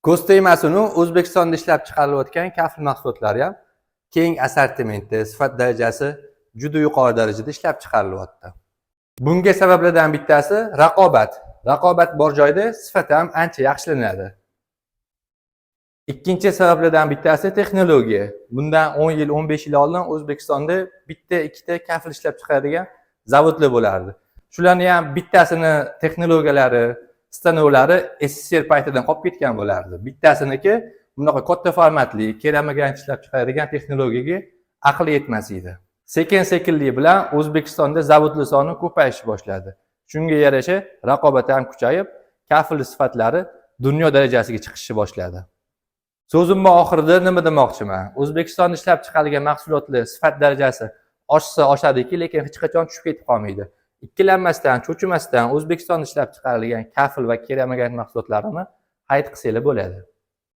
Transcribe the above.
Ko'z tegmasinu O'zbekistonda ishlab chiqarilayotgan kafil mahsulotlari ham keng assortimenti, sifat darajasi juda yuqori darajada ishlab chiqarilyapti. Bunga sabablardan bittasi raqobat. Raqobat bor joyda sifat ham ancha yaxshilanadi. Ikkinchi sabablardan bittasi texnologiya. Bundan 10 yil, 15 yil oldin O'zbekistonda bitta, ikkita kafil ishlab chiqaradigan zavodlar bo'lardi. Shularning ham bittasini texnologiyalari, stanovlari SSR paytidan qolib ketgan bo'lardi. Bittasiniki bunaqa katta formatli, keramagani ishlab chiqaradigan texnologiyaga aqli yetmas edi. Sekin-sekinlik bilan O'zbekistonda zavodlar soni ko'payishni boshladi. Shunga yarasha raqobat ham kuchayib, kafil sifatlari dunyo darajasiga chiqishni boshladi. So'zimning oxirida nima demoqchiman? O'zbekistonda ishlab chiqarilgan mahsulotlar sifat darajasi oshsa oshadiki, lekin hech qachon tushib ketib qolmaydi. Ikkilanmasdan, cho'chimasdan O'zbekistonda ishlab chiqarilgan kafil va keramagani mahsulotlarini xarid qilsanglar bo'ladi.